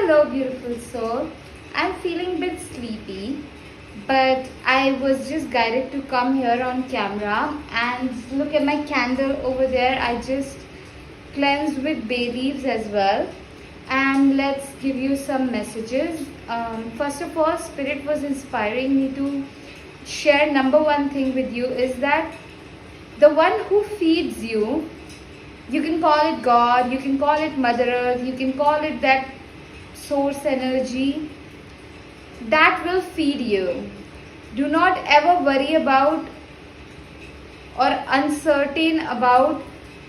Hello, beautiful soul. I'm feeling a bit sleepy, but I was just guided to come here on camera and look at my candle over there. I just cleansed with bay leaves as well. And let's give you some messages. First of all, Spirit was inspiring me to share number one thing with you is that the one who feeds you, you can call it God, you can call it Mother Earth, you can call it that source energy, that will feed you. Do not ever worry about or uncertain about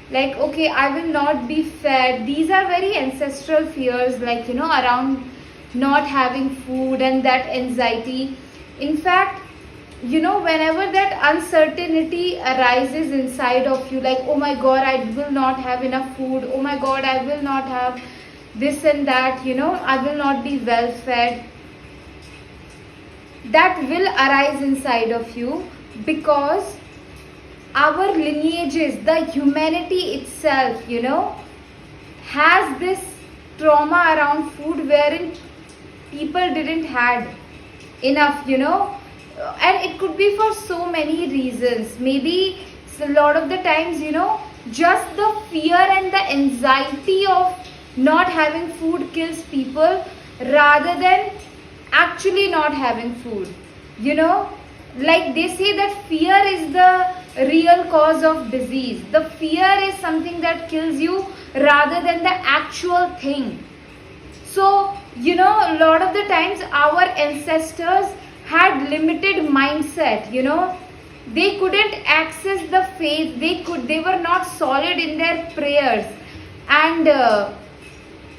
like, okay, I will not be fed. These are very ancestral fears, like, around not having food and that anxiety. In fact, whenever that uncertainty arises inside of you, like, oh my God, I will not have enough food, oh my God, I will not have this and that, I will not be well fed, that will arise inside of you because our lineages, the humanity itself, has this trauma around food wherein people didn't had enough, and it could be for so many reasons. Maybe a lot of the times, just the fear and the anxiety of not having food kills people rather than actually not having food. Like they say that fear is the real cause of disease. The fear is something that kills you rather than the actual thing. So, a lot of the times our ancestors had limited mindset, they couldn't access the faith, they were not solid in their prayers, and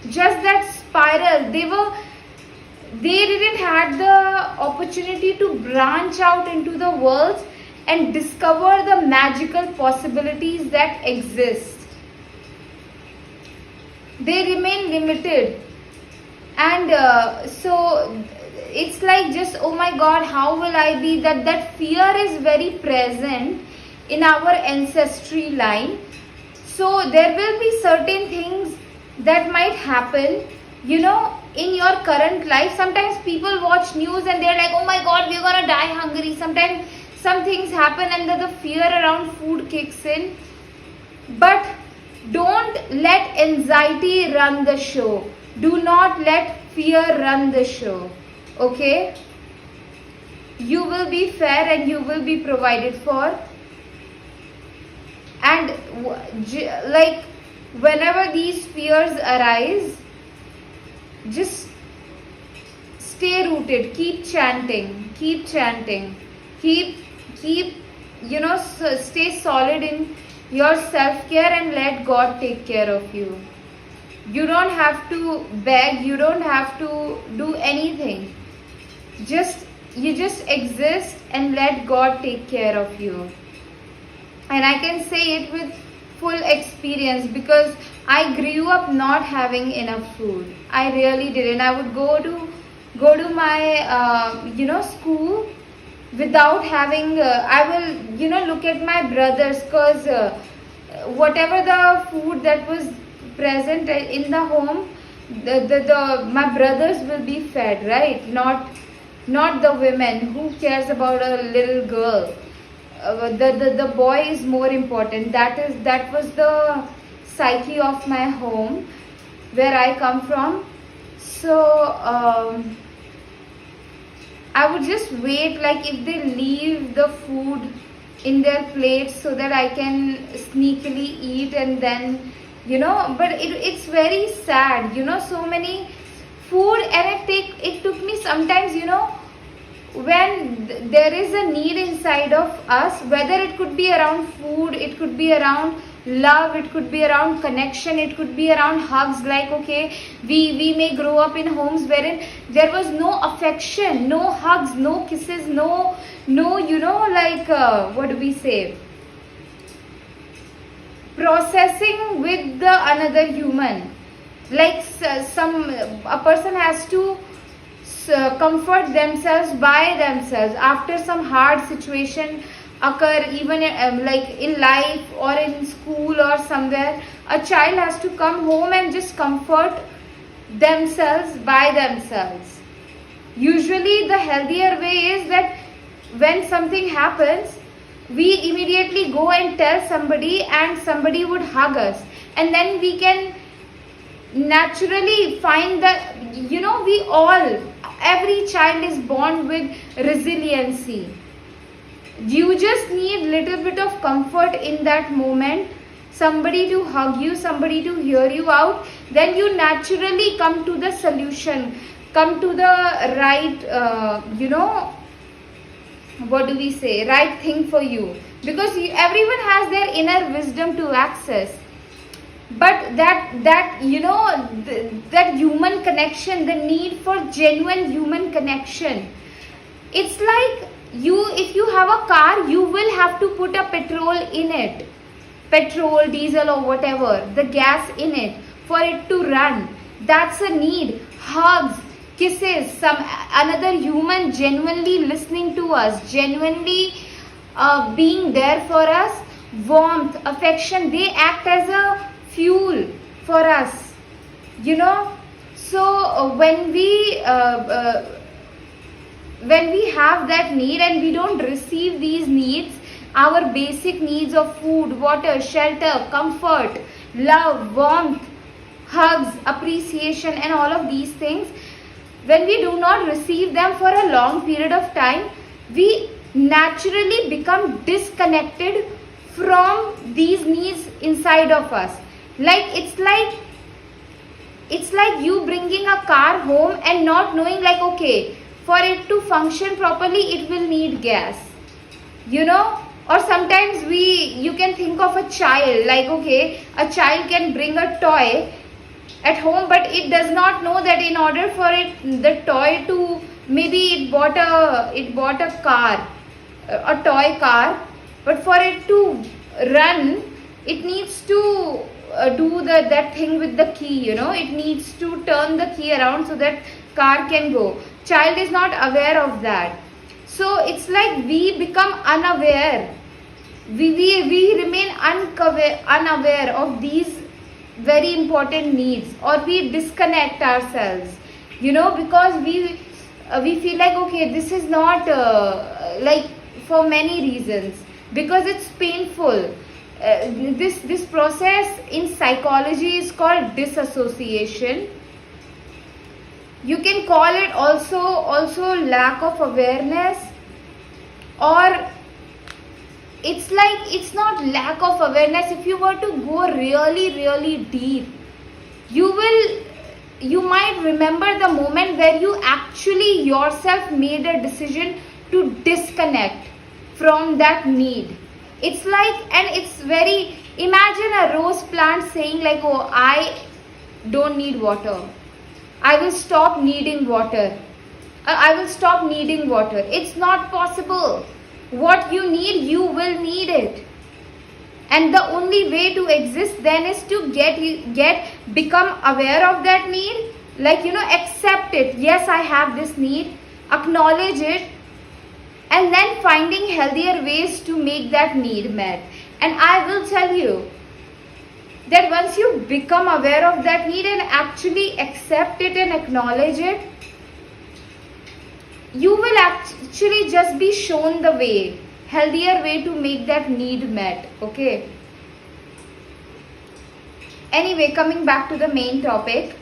just that spiral, they didn't had the opportunity to branch out into the world and discover the magical possibilities that exist. They remain limited, and so it's like just, oh my God, how will I be, that fear is very present in our ancestry line. So there will be certain things that might happen, in your current life. Sometimes people watch news and they're like, oh my God, we're gonna die hungry. Sometimes some things happen and the fear around food kicks in. But don't let anxiety run the show. Do not let fear run the show. Okay? You will be fair and you will be provided for. And like whenever these fears arise, just stay rooted, keep chanting, keep stay solid in your self-care and let God take care of you. You don't have to beg, you don't have to do anything. You just exist and let God take care of you. And I can say it with full experience because I grew up not having enough food. I really didn't. I would go to my school without having. I will look at my brothers because whatever the food that was present in the home, my brothers will be fed, right? Not the women. Who cares about a little girl? The boy is more important. That was the psyche of my home where I come from. So I would just wait, like if they leave the food in their plates so that I can sneakily eat, and then but it's very sad, so many food, and it took me sometimes, when there is a need inside of us, whether it could be around food, it could be around love, it could be around connection, it could be around hugs. Like, okay, we may grow up in homes wherein there was no affection, no hugs, no kisses, no what do we say, processing with the another human. Like a person has to comfort themselves by themselves after some hard situation occur, even like in life or in school or somewhere. A child has to come home and just comfort themselves by themselves. Usually the healthier way is that when something happens, we immediately go and tell somebody, and somebody would hug us, and then we can naturally find that, we all, every child is born with resiliency. You just need little bit of comfort in that moment, somebody to hug you, somebody to hear you out, then you naturally come to the solution, come to the right, what do we say, right thing for you, because everyone has their inner wisdom to access. But that human connection, the need for genuine human connection, it's like if you have a car, you will have to put a petrol in it, petrol, diesel, or whatever, the gas in it for it to run. That's a need. Hugs, kisses, another human genuinely listening to us, genuinely being there for us, warmth, affection, they act as a fuel for us, so when we have that need and we don't receive these needs, our basic needs of food, water, shelter, comfort, love, warmth, hugs, appreciation, and all of these things, when we do not receive them for a long period of time, we naturally become disconnected from these needs inside of us. It's like you bringing a car home and not knowing, like, okay, for it to function properly, it will need gas, or sometimes you can think of a child, like, okay, a child can bring a toy at home, but it does not know that in order for the toy to, maybe it bought a car, a toy car, but for it to run, it needs to do that thing with the key, it needs to turn the key around so that car can go. Child is not aware of that. So it's like we become unaware, we remain unaware of these very important needs, or we disconnect ourselves, because we feel like, okay, this is not like, for many reasons, because it's painful. This process in psychology is called disassociation. You can call it also lack of awareness, or it's not lack of awareness. If you were to go really, really deep, you might remember the moment where you actually yourself made a decision to disconnect from that need. It's like, and it's very, imagine a rose plant saying like, oh, I don't need water, I will stop needing water, I will stop needing water. It's not possible. What you need, you will need it, and the only way to exist then is to become aware of that need, like, accept it. Yes, I have this need, acknowledge it, and then finding healthier ways to make that need met. And I will tell you that once you become aware of that need and actually accept it and acknowledge it, you will actually just be shown the way, healthier way to make that need met. Okay. Anyway, coming back to the main topic.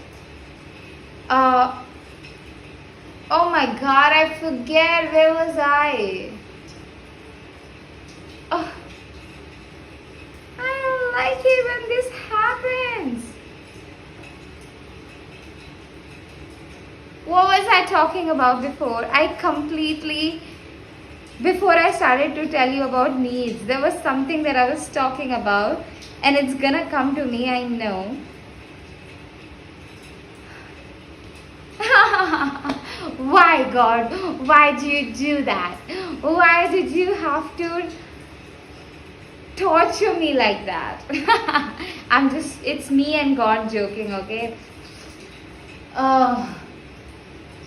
Oh my god, I forget, where was I? Oh, I don't like it when this happens. What was I talking about before? Before I started to tell you about needs, there was something that I was talking about, and it's gonna come to me, I know. Why, God? Why do you do that? Why did you have to torture me like that? It's me and God joking, okay?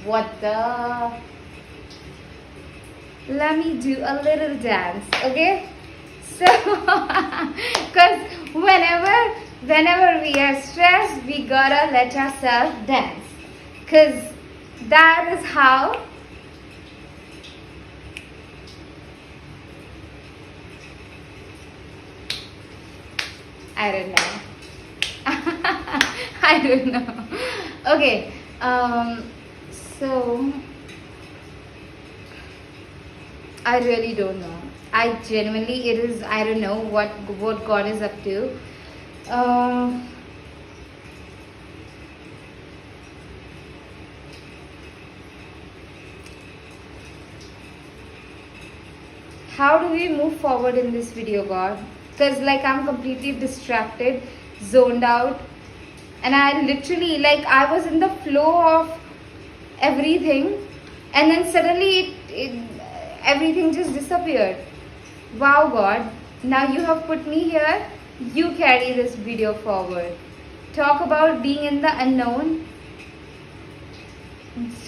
What the? Let me do a little dance, okay? So, because whenever whenever we are stressed, we gotta let ourselves dance. Because that is how I don't know. I don't know. Okay. So I really don't know. I genuinely, it is, I don't know what God is up to. How do we move forward in this video, God? Because like I'm completely distracted, zoned out, and I literally, like, I was in the flow of everything, and then suddenly everything just disappeared. Wow, God, now you have put me here. You carry this video forward. Talk about being in the unknown.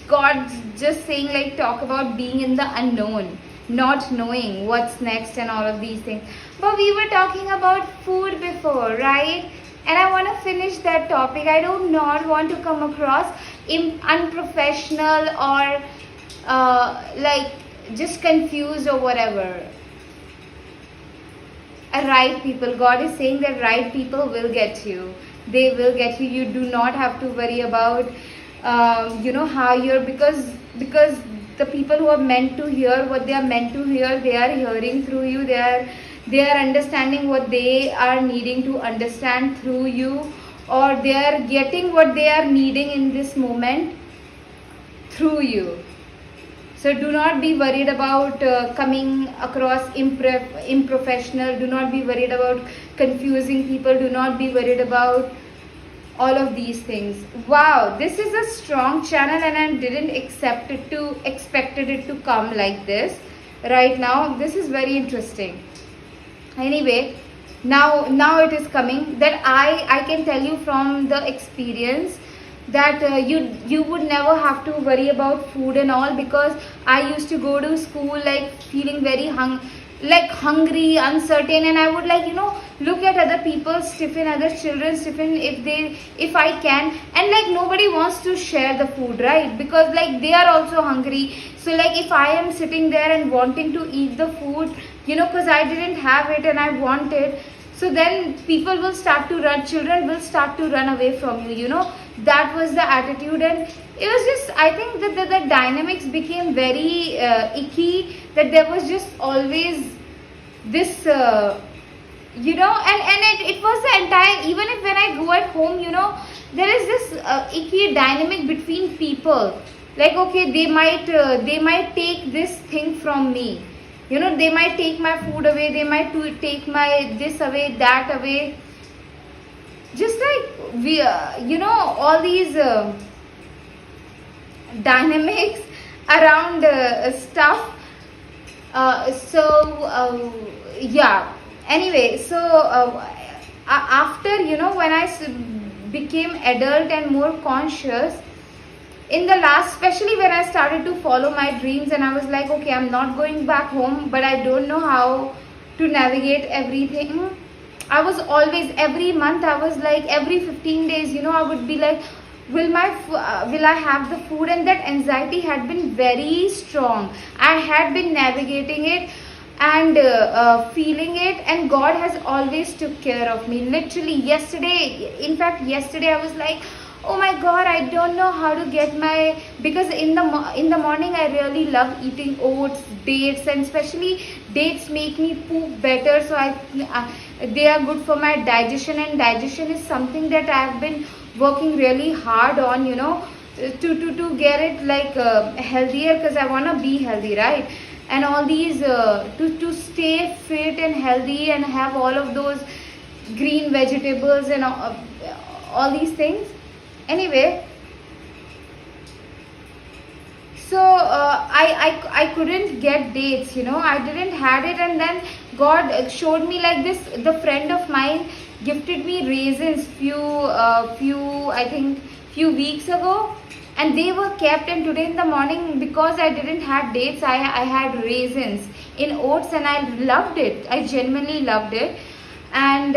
God's just saying, like, talk about being in the unknown, not knowing what's next and all of these things. But we were talking about food before, right? And I want to finish that topic. I do not want to come across unprofessional or like just confused or whatever. Right people, God is saying that right people will get you. They will get you. You do not have to worry about how you're, because the people who are meant to hear what they are meant to hear, they are hearing through you. They are understanding what they are needing to understand through you, or they are getting what they are needing in this moment through you. So do not be worried about coming across unprofessional. Do not be worried about confusing people. Do not be worried about all of these things. Wow, this is a strong channel, and I didn't expected it to come like this right now. This is very interesting. Anyway, now it is coming, that I can tell you from the experience that you would never have to worry about food and all, because I used to go to school like feeling very hungry, uncertain, and I would look at other people's tiffin, other children's tiffin, if I can, and like nobody wants to share the food, right? Because like they are also hungry. So like if I am sitting there and wanting to eat the food, because I didn't have it and I want it, so then people will start to run, children will start to run away from you. That was the attitude, and it was just, I think that the dynamics became very icky, that there was just always this and it was the entire, even if when I go at home, there is this icky dynamic between people, like okay, they might take this thing from me, they might take my food away, they might take my this away, that away, just like we all these dynamics around stuff. Yeah, anyway, so after when I became adult and more conscious in the last, especially when I started to follow my dreams, and I was like, okay, I'm not going back home, but I don't know how to navigate everything. I was always, every month, I was like, every 15 days, I would be like, will I have the food? And that anxiety had been very strong. I had been navigating it and feeling it, and God has always took care of me. Literally yesterday I was like, oh my God, I don't know how to get my, because in the morning I really love eating oats, dates, and especially dates make me poop better, so they are good for my digestion, and digestion is something that I have been working really hard on, to get it like healthier, because I want to be healthy, right? And all these to stay fit and healthy and have all of those green vegetables and all these things. Anyway, so I couldn't get dates, I didn't had it, and then God showed me like this. The friend of mine gifted me raisins few weeks ago, and they were kept, and today in the morning, because I didn't have dates, I had raisins in oats, and I loved it. I genuinely loved it. And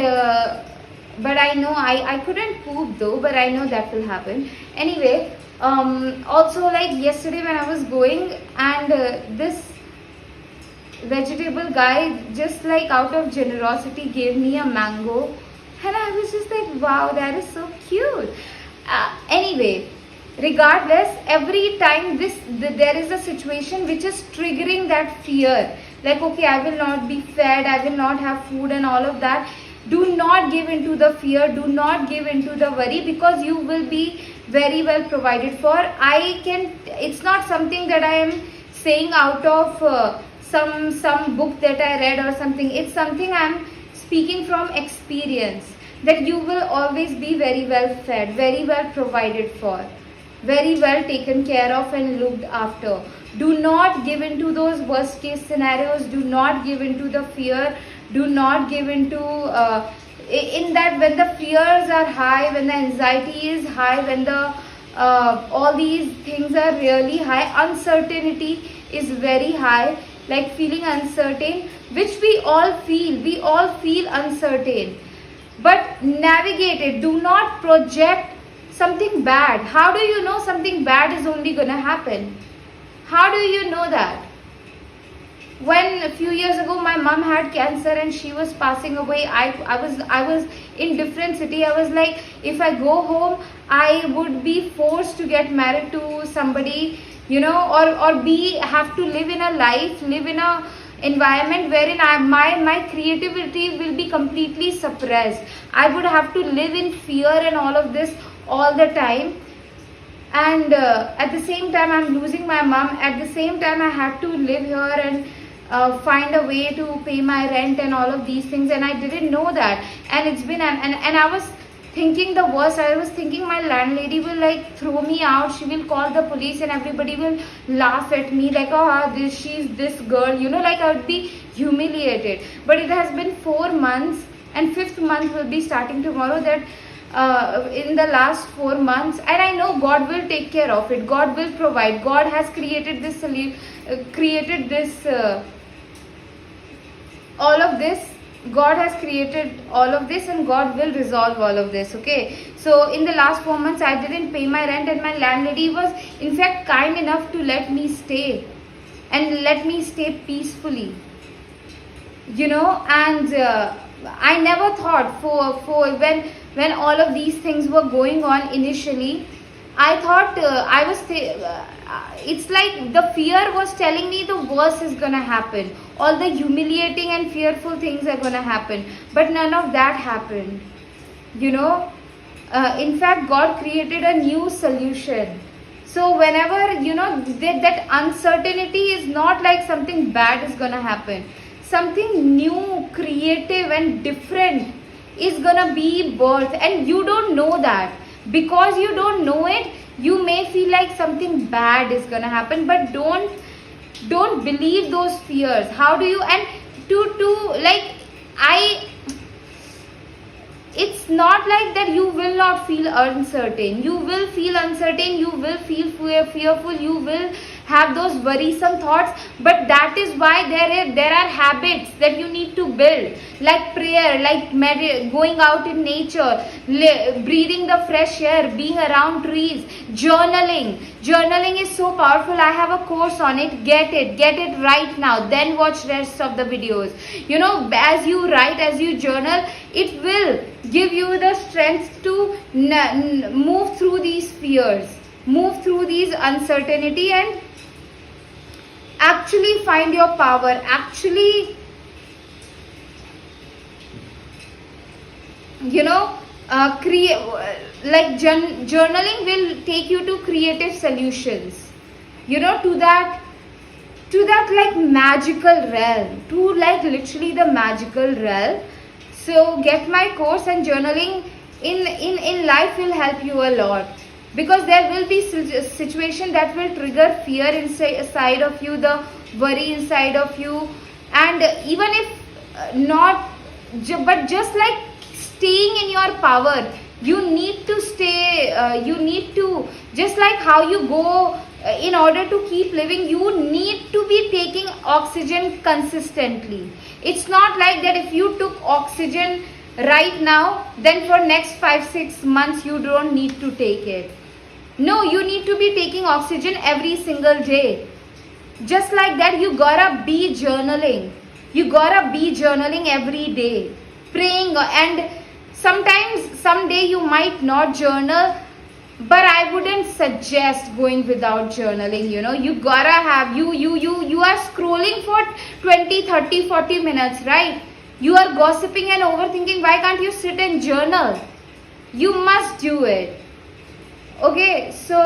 but I know I couldn't poop though, but I know that will happen. Anyway, also like yesterday when I was going, and this vegetable guy just like out of generosity gave me a mango, and I was just like, wow, that is so cute. Anyway, regardless, every time there is a situation which is triggering that fear, like okay, I will not be fed, I will not have food and all of that. Do not give into the fear, do not give into the worry, because you will be very well provided for. It's not something that I am saying out of some book that I read or something. It's something I am speaking from experience, that you will always be very well fed, very well provided for, very well taken care of and looked after. Do not give into those worst case scenarios, do not give into the fear, do not give into in that when the fears are high, when the anxiety is high, when the all these things are really high, uncertainty is very high, like feeling uncertain, which we all feel uncertain, but navigate it. Do not project something bad. How do you know something bad is only gonna happen? How do you know that? When a few years ago my mom had cancer and she was passing away, I was in different city. I was like, if I go home, I would be forced to get married to somebody, or have to live in a environment wherein my creativity will be completely suppressed. I would have to live in fear and all of this all the time. And at the same time I'm losing my mom. At the same time I had to live here and find a way to pay my rent and all of these things, and I didn't know that. And it's been and I was thinking the worst. I was thinking my landlady will like throw me out, she will call the police and everybody will laugh at me like, oh, she's this girl, like I would be humiliated. But it has been 4 months, and 5th month will be starting tomorrow, that in the last 4 months, and I know God will take care of it, God will provide. God has created this all of this. God has created all of this, and God will resolve all of this. Okay, so in the last 4 months I didn't pay my rent, and my landlady was in fact kind enough to let me stay and let me stay peacefully, and I never thought for when all of these things were going on initially, I thought it's like the fear was telling me the worst is gonna happen. All the humiliating and fearful things are gonna happen. But none of that happened. In fact, God created a new solution. So whenever, that uncertainty is not like something bad is gonna happen. Something new, creative and different is gonna be birthed, and you don't know that. Because you don't know it, you may feel like something bad is gonna happen, but don't believe those fears. How do you, and to like it's not like that you will not feel uncertain. You will feel uncertain, you will feel fearful, you will have those worrisome thoughts, but that is why there are habits that you need to build, like prayer, like going out in nature, breathing the fresh air, being around trees, journaling is so powerful. I have a course on it. Get it right now, then watch rest of the videos. As you write, as you journal, it will give you the strength to move through these fears, move through these uncertainty, and actually find your power, actually create, like journaling will take you to creative solutions, to that like magical realm, to like literally the magical realm. So get my course, and journaling in life will help you a lot, because there will be situation that will trigger fear inside of you, the worry inside of you, and even if not, but just like staying in your power, you need to stay, you need to, just like how you go, in order to keep living, you need to be taking oxygen consistently. It's not like that if you took oxygen right now, then for next 5-6 months you don't need to take it. No, you need to be taking oxygen every single day. Just like that, you gotta be journaling. You gotta be journaling every day, praying. And sometimes someday you might not journal, but I wouldn't suggest going without journaling. You gotta have, you are scrolling for 20, 30, 40 minutes, right? You are gossiping and overthinking. Why can't you sit and journal? You must do it. Okay, so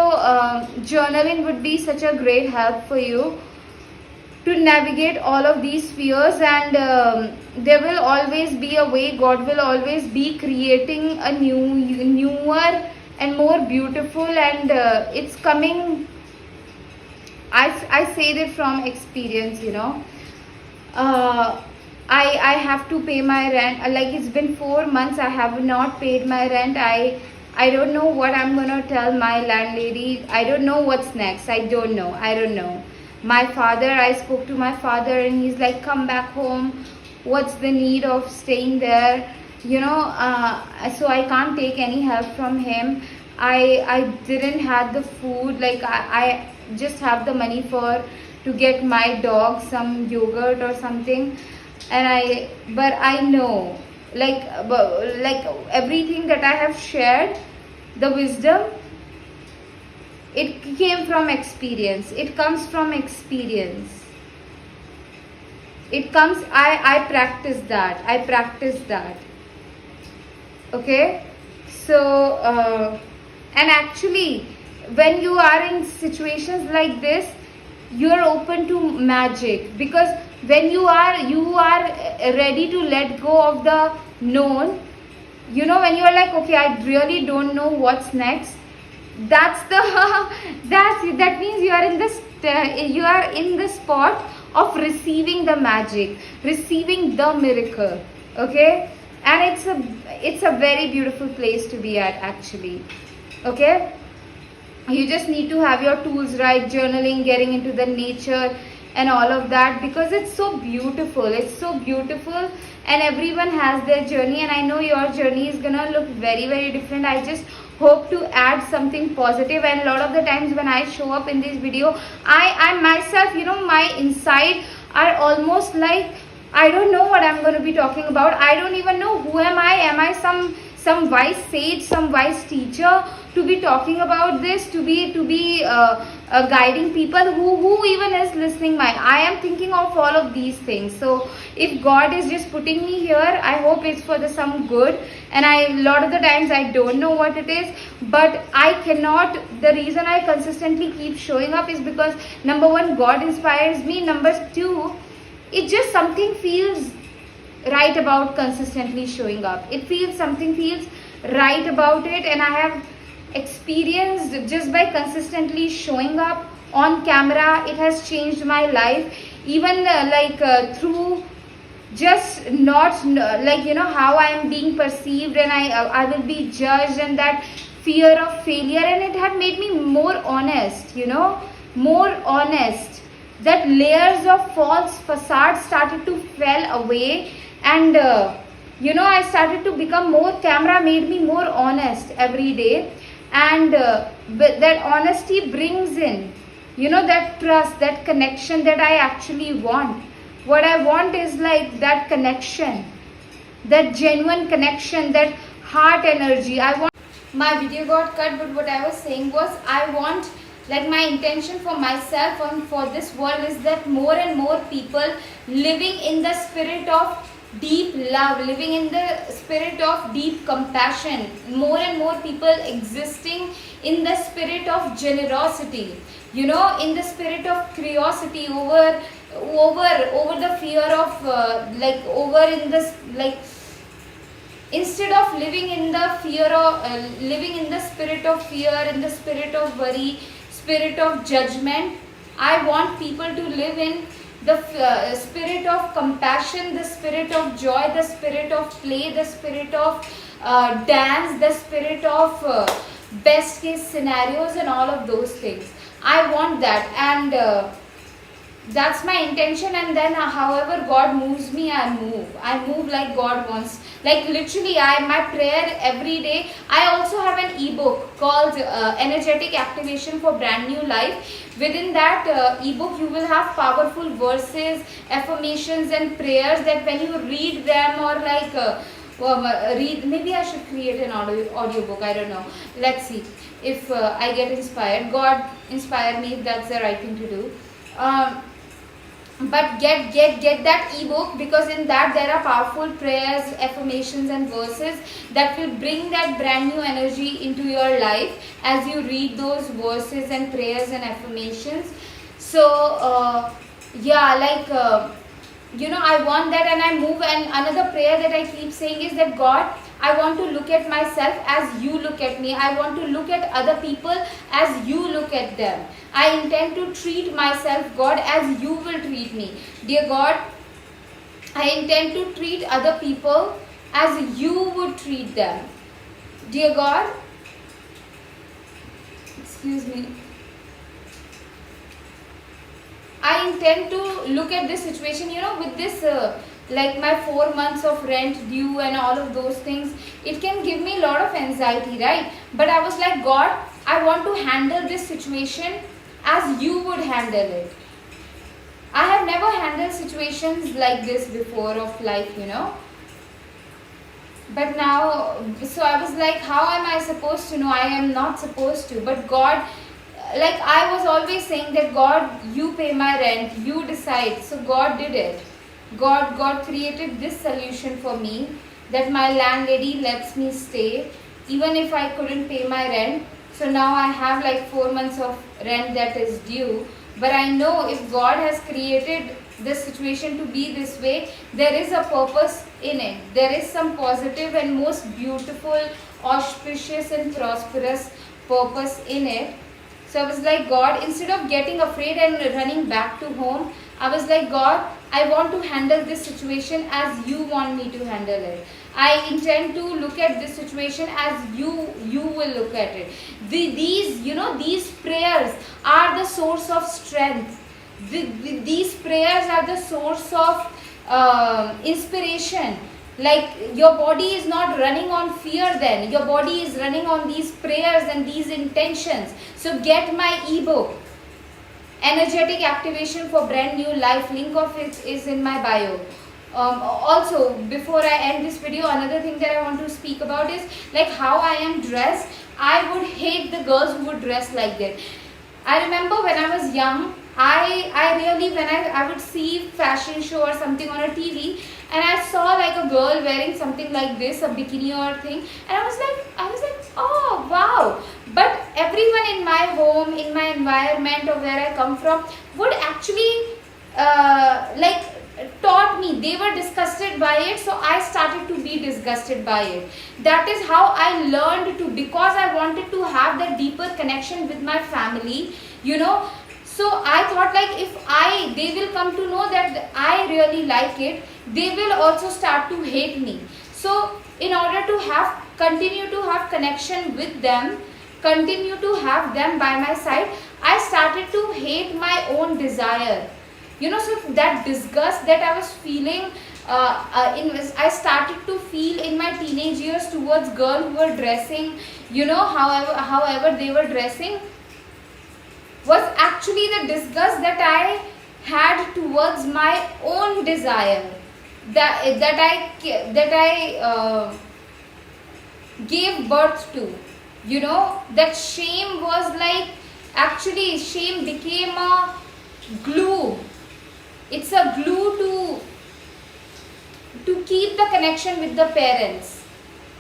journaling would be such a great help for you to navigate all of these fears, and there will always be a way. God will always be creating a newer and more beautiful, and it's coming. I say that from experience. I have to pay my rent. Like, it's been 4 months I have not paid my rent. I don't know what I'm gonna tell my landlady. I don't know what's next. I don't know. My father, I spoke to my father and he's like, come back home. What's the need of staying there? So I can't take any help from him. I didn't have the food. Like, I just have the money to get my dog some yogurt or something. But I know, like everything that I have shared, the wisdom, it came from experience. It comes from experience. I practice that. Okay, so and actually, when you are in situations like this, you are open to magic, because when you are ready to let go of the known, when you are like, okay, I really don't know what's next, that means you are in the spot of receiving the magic, receiving the miracle. Okay, and it's a very beautiful place to be at, actually. Okay, you just need to have your tools right, journaling, getting into the nature and all of that, because it's so beautiful. And everyone has their journey, and I know your journey is gonna look very, very different. I just hope to add something positive. And a lot of the times when I show up in this video, I myself, my inside are almost like, I don't know what I'm going to be talking about. I don't even know who am I some wise sage, some wise teacher to be talking about this, to be guiding people. Who even is listening? I am thinking of all of these things. So if God is just putting me here, I hope it's for some good. And a lot of the times I don't know what it is, but I cannot. The reason I consistently keep showing up is because, number one, God inspires me. Number two, it just something feels right about consistently showing up. Something feels right about it, and I have experienced, just by consistently showing up on camera, it has changed my life. Even through just not how I am being perceived, and I will be judged, and that fear of failure, and it had made me more honest. More honest. That layers of false facade started to fall away, and I started to become more. Camera made me more honest every day, and that honesty brings in that trust, that connection that I actually want. What I want is like that connection, that genuine connection, that heart energy. I want. My video got cut, but what I was saying was, I want, like, my intention for myself and for this world is that more and more people living in the spirit of deep love, living in the spirit of deep compassion, more and more people existing in the spirit of generosity, in the spirit of curiosity over the fear of instead of living in the fear of living in the spirit of fear, in the spirit of worry, spirit of judgment. I want people to live in the spirit of compassion, the spirit of joy, the spirit of play, the spirit of dance, the spirit of best case scenarios, and all of those things. I want that. And That's my intention, and then however God moves me, I move like God wants. Like literally, my prayer every day. I also have an ebook called Energetic Activation for Brand New Life. Within that ebook, you will have powerful verses, affirmations, and prayers that when you read them, or like read, maybe I should create an audio book, I don't know. Let's see if I get inspired. God inspire me if that's the right thing to do. um, but get that ebook, because in that there are powerful prayers, affirmations, and verses that will bring that brand new energy into your life as you read those verses and prayers and affirmations. So yeah, like I want that, and I move. And another prayer that I keep saying is that God, I want to look at myself as you look at me. I want to look at other people as you look at them. I intend to treat myself, God, as you will treat me. Dear God, I intend to treat other people as you would treat them. Dear God, excuse me, I intend to look at this situation, with this, like my 4 months of rent due and all of those things. It can give me a lot of anxiety, right? But I was like, God, I want to handle this situation as you would handle it. I have never handled situations like this before of life, But now, so I was like, how am I supposed to know? I am not supposed to. But God, like I was always saying that God, you pay my rent, you decide. So God did it. God created this solution for me, that my landlady lets me stay even if I couldn't pay my rent. So now I have like 4 months of rent that is due. But I know if God has created this situation to be this way, there is a purpose in it. There is some positive and most beautiful, auspicious and prosperous purpose in it. So I was like, God, instead of getting afraid and running back to home, I was like, God, I want to handle this situation as you want me to handle it. I intend to look at this situation as you will look at it. These prayers are the source of strength. These prayers are the source of inspiration. Like your body is not running on fear, then your body is running on these prayers and these intentions. So get my ebook, Energetic Activation for Brand New Life. Link of it is in my bio. Also, before I end this video, another thing that I want to speak about is like how I am dressed. I would hate the girls who would dress like that. I remember when I was young, I really, when I would see fashion show or something on a TV, and I saw like a girl wearing something like this, a bikini or thing, and I was like, oh wow. But everyone in my home, in my environment of where I come from, would actually like taught me. They were disgusted by it, so I started to be disgusted by it. That is how I learned to, because I wanted to have that deeper connection with my family, So I thought like if they will come to know that I really like it, they will also start to hate me. So in order to continue to have connection with them, continue to have them by my side, I started to hate my own desire. So that disgust that I was feeling, I started to feel in my teenage years towards girls who were dressing, however they were dressing, was actually the disgust that I had towards my own desire, that I gave birth to. That shame was like, actually shame became a glue. It's a glue to keep the connection with the parents.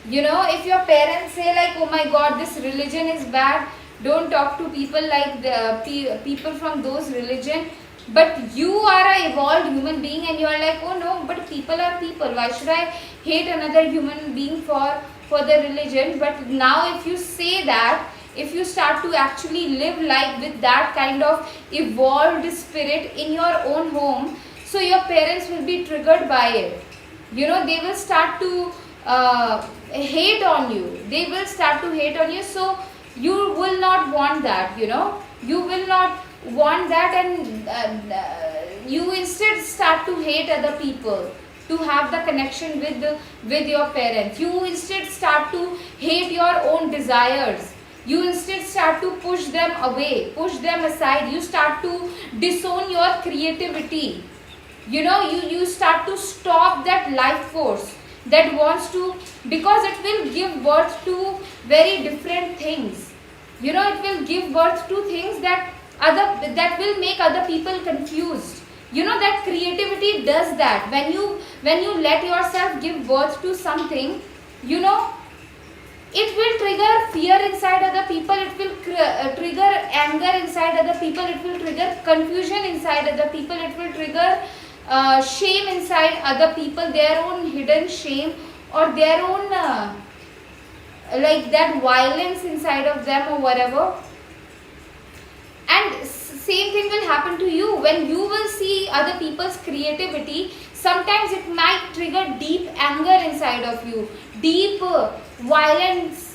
If your parents say like, oh my God, this religion is bad, don't talk to people like the people from those religion. But you are an evolved human being and you are like, oh no, but people are people. Why should I hate another human being for the religion? But now if you say that, if you start to actually live like with that kind of evolved spirit in your own home, so your parents will be triggered by it. They will start to hate on you. They will start to hate on you. So you will not want that, You will not want that, and you instead start to hate other people to have the connection with your parents. You instead start to hate your own desires. You instead start to push them away, push them aside. You start to disown your creativity. You start to stop that life force that wants to, because it will give birth to very different things. It will give birth to things that will make other people confused. That creativity does that. When you let yourself give birth to something, it will trigger fear inside other people. It will trigger anger inside other people. It will trigger confusion inside other people. It will trigger shame inside other people, their own hidden shame, or their own like that violence inside of them or whatever. And same thing will happen to you when you will see other people's creativity. Sometimes it might trigger deep anger inside of you, deep violence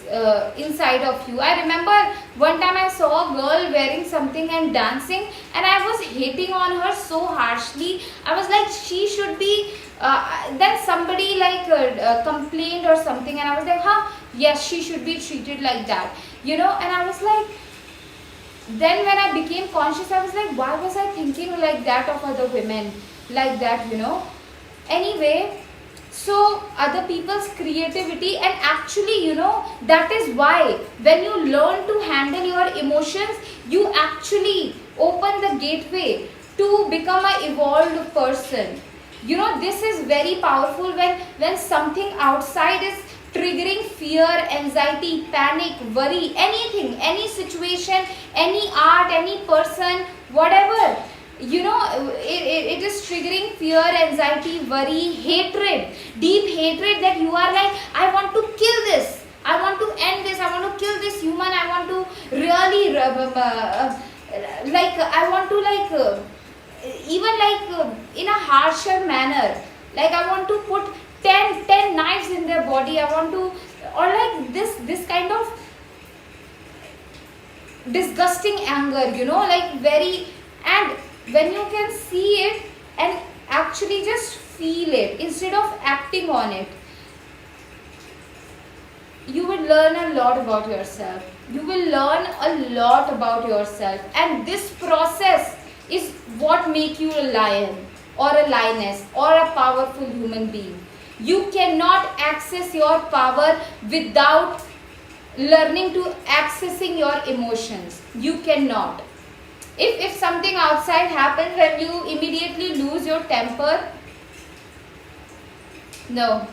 inside of you. I remember one time I saw a girl wearing something and dancing, and I was hating on her so harshly. I was like, she should be then somebody like complained or something, and I was like, yes, she should be treated like that, and I was like, then when I became conscious, I was like, why was I thinking like that of other women, like that, anyway. So other people's creativity, and actually, that is why when you learn to handle your emotions, you actually open the gateway to become an evolved person. This is very powerful when something outside is triggering fear, anxiety, panic, worry, anything, any situation, any art, any person, whatever. It is triggering fear, anxiety, worry, hatred, deep hatred, that you are like, I want to kill this, I want to end this, I want to kill this human, I want to really like, I want to like even like in a harsher manner, like I want to put 10 knives in their body, I want to, or like this kind of disgusting anger, like very. And when you can see it and actually just feel it instead of acting on it, you will learn a lot about yourself. You will learn a lot about yourself, and this process is what make you a lion or a lioness or a powerful human being. You cannot access your power without learning to accessing your emotions. You cannot. If something outside happens and you immediately lose your temper, no,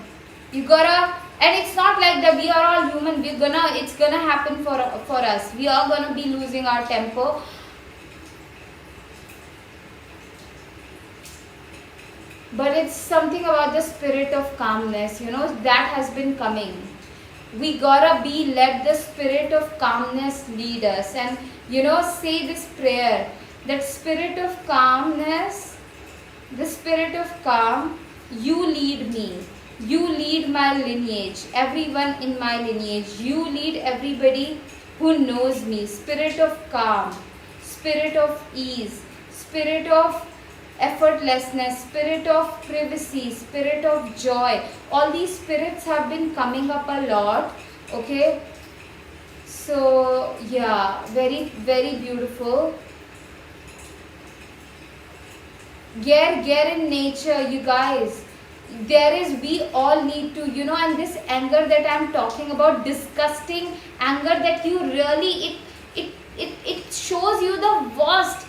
you gotta. And it's not like that we are all human. It's gonna happen for us. We are gonna be losing our temper. But it's something about the spirit of calmness, that has been coming. We gotta let the spirit of calmness lead us, and say this prayer, that spirit of calmness, the spirit of calm, you lead me, you lead my lineage, everyone in my lineage, you lead everybody who knows me. Spirit of calm, spirit of ease, spirit of effortlessness, spirit of privacy, spirit of joy. All these spirits have been coming up a lot. Okay, so yeah, very very beautiful. Gear in nature, you guys. We all need to, and this anger that I'm talking about, disgusting anger that you really, it shows you the worst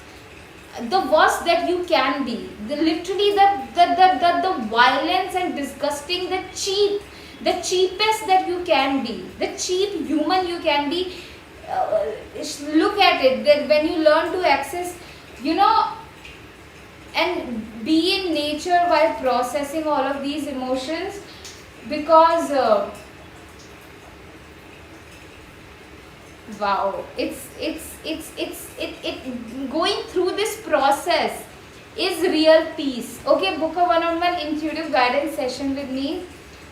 that you can be, literally the violence and disgusting, the cheapest that you can be, the cheap human you can be. Look at it, that when you learn to access, and be in nature while processing all of these emotions, because wow, it going through this process is real peace. Okay, book a one-on-one intuitive guidance session with me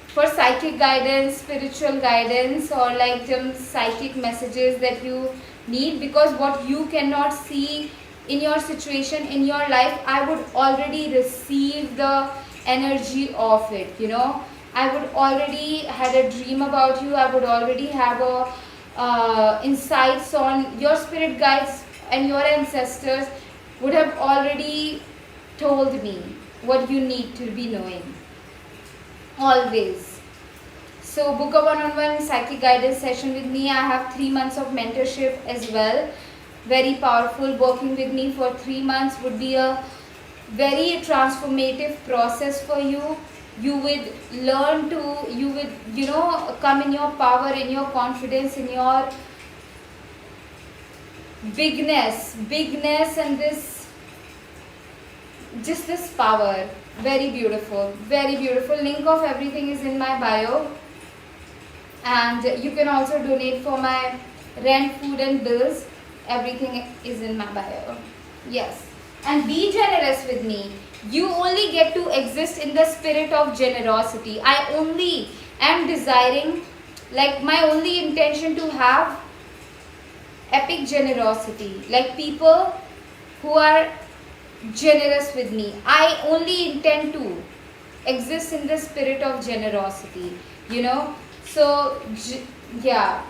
for psychic guidance, spiritual guidance, or like some psychic messages that you need, because what you cannot see in your situation, in your life, I would already receive the energy of it, you know. I would already had a dream about you. I would already have a insights on your spirit guides, and your ancestors would have already told me what you need to be knowing. Always. So book a one-on-one psychic guidance session with me. I have 3 months of mentorship as well. Very powerful. Working with me for 3 months would be a very transformative process for you. You would learn to, you would, you know, come in your power, in your confidence, in your bigness, and this, just this power. Very beautiful, very beautiful. Link of everything is in my bio, and you can also donate for my rent, food and bills. Everything is in my bio. Yes. And be generous with me. You only get to exist in the spirit of generosity. I only am desiring, like, my only intention to have epic generosity, like people who are generous with me. I only intend to exist in the spirit of generosity, you know. So yeah,